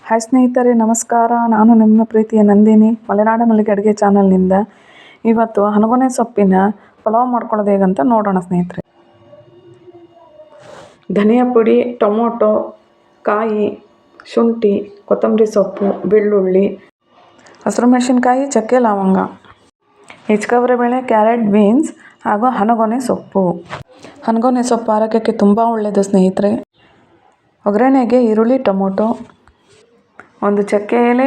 Hi ಸ್ನೇಹಿತರೆ, ನಮಸ್ಕಾರ. ನಾನು ನಿಮ್ಮ ಪ್ರೀತಿಯ ನಂದಿನಿ, ಮಲೆನಾಡ ಮಲ್ಲಿಗೆ ಅಡುಗೆ ಚಾನಲ್ನಿಂದ. ಇವತ್ತು ಹನಗೊನೆ ಸೊಪ್ಪಿನ ಪಲಾವ್ ಮಾಡ್ಕೊಳ್ಳೋದು ಹೇಗಂತ ನೋಡೋಣ ಸ್ನೇಹಿತರೆ. ಧನಿಯಾ ಪುಡಿ, ಟೊಮೊಟೊ, ಕಾಯಿ, ಶುಂಠಿ, ಕೊತ್ತಂಬರಿ ಸೊಪ್ಪು, ಬೆಳ್ಳುಳ್ಳಿ, ಹಸಿರು ಮೆಣಸಿನ್ಕಾಯಿ, ಚಕ್ಕೆ, ಲವಂಗ, ಬೇಳೆ, ಕ್ಯಾರೆಟ್, ಬೀನ್ಸ್ ಹಾಗೂ ಹನಗೊನೆ ಸೊಪ್ಪು. ಹನಗೊನೆ ಸೊಪ್ಪು ಆರೋಗ್ಯಕ್ಕೆ ತುಂಬ ಒಳ್ಳೆಯದು ಸ್ನೇಹಿತರೆ. ಒಗ್ಗರಣೆಗೆ ಈರುಳ್ಳಿ, ಟೊಮೊಟೊ, ಒಂದು ಚಕ್ಕೆ ಎಲೆ,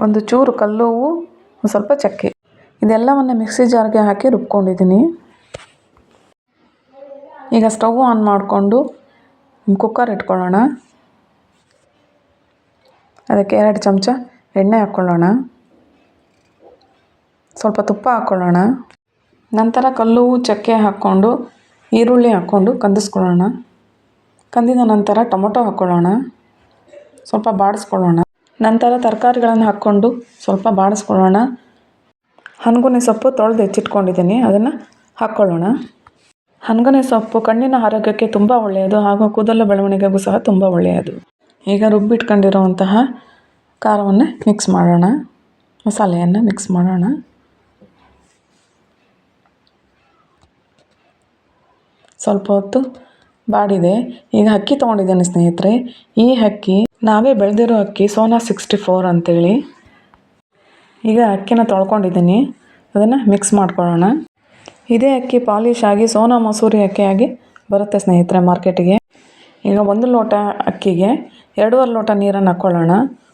ಒಂದು ಚೂರು ಕಲ್ಲುವು, ಸ್ವಲ್ಪ ಚಕ್ಕೆ, ಇದೆಲ್ಲವನ್ನು ಮಿಕ್ಸಿ ಜಾರ್ಗೆ ಹಾಕಿ ರುಬ್ಕೊಂಡಿದ್ದೀನಿ. ಈಗ ಸ್ಟವ್ ಆನ್ ಮಾಡಿಕೊಂಡು ಕುಕ್ಕರ್ ಇಟ್ಕೊಳ್ಳೋಣ. ಅದಕ್ಕೆ 2 ಚಮಚ ಎಣ್ಣೆ ಹಾಕ್ಕೊಳ್ಳೋಣ. ಸ್ವಲ್ಪ ತುಪ್ಪ ಹಾಕ್ಕೊಳ್ಳೋಣ. ನಂತರ ಕಲ್ಲುವು, ಚಕ್ಕೆ ಹಾಕ್ಕೊಂಡು ಈರುಳ್ಳಿ ಹಾಕ್ಕೊಂಡು ಕಂದಿಸ್ಕೊಳ್ಳೋಣ. ಕಂದಿದ ನಂತರ ಟೊಮೊಟೊ ಹಾಕ್ಕೊಳ್ಳೋಣ. ಸ್ವಲ್ಪ ಬಾಡಿಸ್ಕೊಳ್ಳೋಣ. ನಂತರ ತರಕಾರಿಗಳನ್ನು ಹಾಕ್ಕೊಂಡು ಸ್ವಲ್ಪ ಬಾಡಿಸ್ಕೊಳ್ಳೋಣ. ಹನಗೊನೆ ಸೊಪ್ಪು ತೊಳೆದು ಹೆಚ್ಚಿಟ್ಕೊಂಡಿದ್ದೀನಿ, ಅದನ್ನು ಹಾಕ್ಕೊಳ್ಳೋಣ. ಹನಗೊನೆ ಸೊಪ್ಪು ಕಣ್ಣಿನ ಆರೋಗ್ಯಕ್ಕೆ ತುಂಬ ಒಳ್ಳೆಯದು ಹಾಗೂ ಕೂದಲು ಬೆಳವಣಿಗೆಗೂ ಸಹ ತುಂಬ ಒಳ್ಳೆಯದು. ಈಗ ರುಬ್ಬಿಟ್ಕೊಂಡಿರುವಂತಹ ಖಾರವನ್ನು ಮಿಕ್ಸ್ ಮಾಡೋಣ. ಮಸಾಲೆಯನ್ನು ಮಿಕ್ಸ್ ಮಾಡೋಣ. ಸ್ವಲ್ಪ ಹೊತ್ತು ಬಾಡಿದೆ. ಈಗ ಅಕ್ಕಿ ತೊಗೊಂಡಿದ್ದೇನೆ ಸ್ನೇಹಿತರೆ. ಈ ಅಕ್ಕಿ ನಾವೇ ಬೆಳೆದಿರೋ ಅಕ್ಕಿ, ಸೋನಾ 64 ಅಂತೇಳಿ. ಈಗ ಅಕ್ಕಿನ ತೊಳ್ಕೊಂಡಿದ್ದೀನಿ, ಅದನ್ನು ಮಿಕ್ಸ್ ಮಾಡ್ಕೊಳ್ಳೋಣ. ಇದೇ ಅಕ್ಕಿ ಪಾಲಿಶ್ ಆಗಿ ಸೋನಾ ಮಸೂರಿ ಅಕ್ಕಿಯಾಗಿ ಬರುತ್ತೆ ಸ್ನೇಹಿತರೆ ಮಾರ್ಕೆಟಿಗೆ. ಈಗ 1 ಲೋಟ ಅಕ್ಕಿಗೆ 2.5 ಲೋಟ ನೀರನ್ನು ಹಾಕ್ಕೊಳ್ಳೋಣ.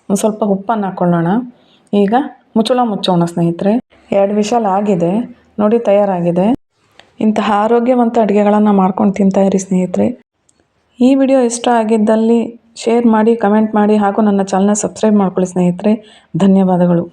ಒಂದು ಸ್ವಲ್ಪ ಉಪ್ಪನ್ನು ಹಾಕ್ಕೊಳ್ಳೋಣ. ಈಗ ಮುಚ್ಚೋಣ ಸ್ನೇಹಿತರೆ. 2 ವಿಷಲ್ ಆಗಿದೆ ನೋಡಿ, ತಯಾರಾಗಿದೆ. ಇಂತಹ ಆರೋಗ್ಯವಂತ ಅಡುಗೆಗಳನ್ನು ಮಾಡ್ಕೊಂಡು ತಿಂತಾಯಿರಿ ಸ್ನೇಹಿತರೆ. ಈ ವಿಡಿಯೋ ಇಷ್ಟ ಆಗಿದ್ದಲ್ಲಿ ಶೇರ್ ಮಾಡಿ, ಕಮೆಂಟ್ ಮಾಡಿ ಹಾಗೂ ನನ್ನ ಚಾನಲ್ನ ಸಬ್ಸ್ಕ್ರೈಬ್ ಮಾಡ್ಕೊಳ್ಳಿ ಸ್ನೇಹಿತರೆ. ಧನ್ಯವಾದಗಳು.